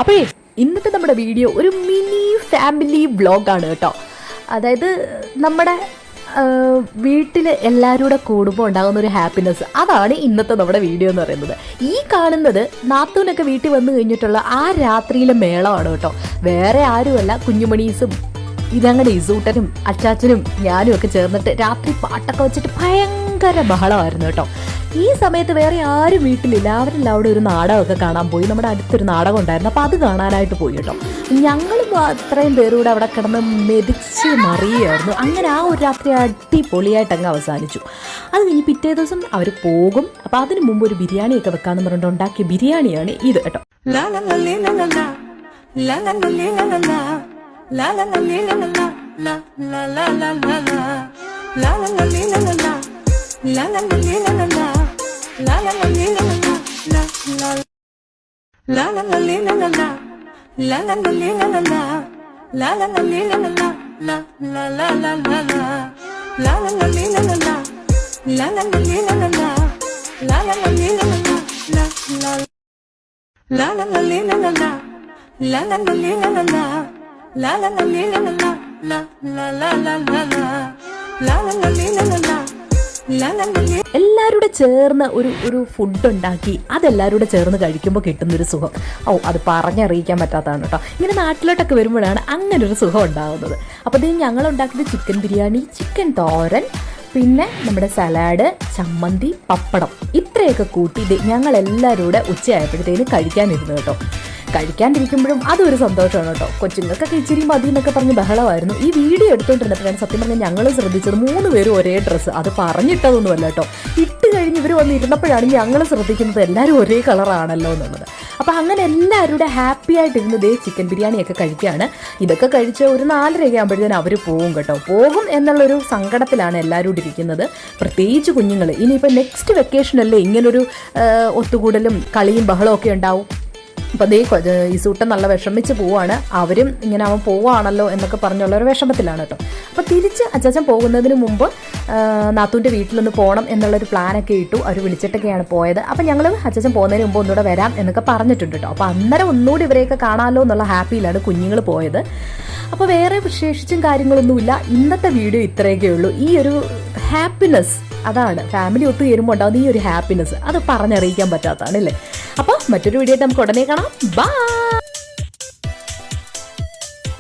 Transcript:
അപ്പോഴേ ഇന്നത്തെ നമ്മുടെ വീഡിയോ ഒരു മിനി ഫാമിലി വ്ളോഗാണ് കേട്ടോ. അതായത് നമ്മുടെ വീട്ടിൽ എല്ലാവരും കൂടെ കൂടുമ്പോൾ ഉണ്ടാകുന്ന ഒരു ഹാപ്പിനെസ്, അതാണ് ഇന്നത്തെ നമ്മുടെ വീഡിയോ എന്ന് പറയുന്നത്. ഈ കാണുന്നത് നാത്തൂനൊക്കെ വീട്ടിൽ വന്നു കഴിഞ്ഞിട്ടുള്ള ആ രാത്രിയിലെ മേളമാണ് കേട്ടോ. വേറെ ആരുമല്ല, കുഞ്ഞുമണീസും ഇതങ്ങനെ ഇസൂട്ടനും അച്ചാച്ചനും ഞാനും ഒക്കെ ചേർന്നിട്ട് രാത്രി പാട്ടൊക്കെ വെച്ചിട്ട് ഭയങ്കര ബഹളമായിരുന്നു കേട്ടോ. ഈ സമയത്ത് വേറെ ആരും വീട്ടിലില്ല, അവരെല്ലാം അവിടെ ഒരു നാടകമൊക്കെ കാണാൻ പോയി. നമ്മുടെ അടുത്തൊരു നാടകം ഉണ്ടായിരുന്നു, അപ്പോൾ അത് കാണാനായിട്ട് പോയി കേട്ടോ. ഞങ്ങളും അത്രയും പേരൂടെ അവിടെ കിടന്ന് മെതിച്ച് മറിയായിരുന്നു. അങ്ങനെ ആ ഒരു രാത്രി അടിപൊളിയായിട്ട് അങ്ങ് അവസാനിച്ചു. അത് കഴിഞ്ഞ് പിറ്റേ ദിവസം അവർ പോകും. അപ്പോൾ അതിന് മുമ്പ് ഒരു ബിരിയാണിയൊക്കെ വെക്കാമെന്ന് പറഞ്ഞിട്ട് ഉണ്ടാക്കിയ ബിരിയാണിയാണ് ഇത് കേട്ടോ. എല്ലാവരുടെ ചേർന്ന് ഒരു ഫുഡ് ഉണ്ടാക്കി അതെല്ലാവരുടെ ചേർന്ന് കഴിക്കുമ്പോൾ കിട്ടുന്നൊരു സുഖം, അത് പറഞ്ഞറിയിക്കാൻ പറ്റാത്തതാണ് കേട്ടോ. ഇങ്ങനെ നാട്ടിലോട്ടൊക്കെ വരുമ്പോഴാണ് അങ്ങനെ ഒരു സുഖം ഉണ്ടാകുന്നത്. അപ്പോൾ ഇത് ഞങ്ങൾ ഉണ്ടാക്കിയത് ചിക്കൻ ബിരിയാണി, ചിക്കൻ തോരൻ, പിന്നെ നമ്മുടെ സലാഡ്, ചമ്മന്തി, പപ്പടം, ഇത്രയൊക്കെ കൂട്ടി ഇത് ഞങ്ങളെല്ലാവരും കൂടെ ഉച്ചയായപ്പോഴത്തേന് കഴിക്കാനിരുന്നു കേട്ടോ. കഴിക്കാണ്ടിരിക്കുമ്പോഴും അതൊരു സന്തോഷമാണ് കേട്ടോ. കൊച്ചുങ്ങൾക്കൊക്കെ ഇച്ചിരി മതി എന്നൊക്കെ പറഞ്ഞ് ബഹളമായിരുന്നു. ഈ വീഡിയോ എടുത്തുകൊണ്ടിരുന്നപ്പോഴാണ് സത്യം പറഞ്ഞാൽ ഞങ്ങൾ ശ്രദ്ധിച്ചത് 3 പേരും ഒരേ ഡ്രസ്സ്. അത് പറഞ്ഞിട്ടതൊന്നുമല്ല കേട്ടോ, ഇട്ട് കഴിഞ്ഞ് ഇവർ വന്ന് ഇരുന്നപ്പോഴാണ് ഞങ്ങൾ ശ്രദ്ധിക്കുന്നത് എല്ലാവരും ഒരേ കളറാണല്ലോ എന്നുള്ളത്. അപ്പോൾ അങ്ങനെ എല്ലാവരുടെ ഹാപ്പി ആയിട്ടിരുന്ന് ദേ ചിക്കൻ ബിരിയാണിയൊക്കെ കഴിക്കുകയാണ്. ഇതൊക്കെ കഴിച്ച് ഒരു 4:30 ആകുമ്പോഴത്തേനും അവർ പോകും കേട്ടോ. പോകും എന്നുള്ളൊരു സങ്കടത്തിലാണ് എല്ലാവരും കൂടി ഇരിക്കുന്നത്, പ്രത്യേകിച്ച് കുഞ്ഞുങ്ങൾ. ഇനിയിപ്പോൾ നെക്സ്റ്റ് വെക്കേഷനല്ലേ ഇങ്ങനൊരു ഒത്തുകൂടലും കളിയും ബഹളവും ഒക്കെ ഉണ്ടാവും. അപ്പോൾ ദേ ഇസൂട്ടൻ നല്ല വിഷമിച്ച് പോവാണ്. അവരും ഇങ്ങനെ അവൻ പോവാണല്ലോ എന്നൊക്കെ പറഞ്ഞുള്ള ഒരു വിഷമത്തിലാണ് കേട്ടോ. അപ്പോൾ തിരിച്ച് അച്ചാച്ചൻ പോകുന്നതിന് മുമ്പ് നാത്തൂൻ്റെ വീട്ടിലൊന്ന് പോകണം എന്നുള്ളൊരു പ്ലാനൊക്കെ ഇട്ടു. അവർ വിളിച്ചിട്ടൊക്കെയാണ് പോയത്. അപ്പോൾ ഞങ്ങൾ അച്ചാച്ചൻ പോകുന്നതിന് മുമ്പ് ഒന്നുകൂടെ വരാം എന്നൊക്കെ പറഞ്ഞിട്ടുണ്ട് കേട്ടോ. അപ്പോൾ അന്നേരം ഒന്നുകൂടി ഇവരെയൊക്കെ കാണാമല്ലോ എന്നുള്ള ഹാപ്പിയിലാണ് കുഞ്ഞുങ്ങൾ പോയത്. അപ്പോൾ വേറെ വിശേഷിച്ചും കാര്യങ്ങളൊന്നുമില്ല. ഇന്നത്തെ വീഡിയോ ഇത്രയൊക്കെ ഉള്ളൂ. ഈ ഒരു ഹാപ്പിനെസ്, അതാണ് ഫാമിലി ഒത്തു ചേരുമ്പോൾ ഉണ്ടാകുന്ന ഈ ഒരു ഹാപ്പിനെസ്, അത് പറഞ്ഞറിയിക്കാൻ പറ്റാത്തതാണ് അല്ലേ. അപ്പോൾ മറ്റൊരു വീഡിയോ ആയിട്ട് നമുക്ക് ഉടനെ കാണാം. ബൈ.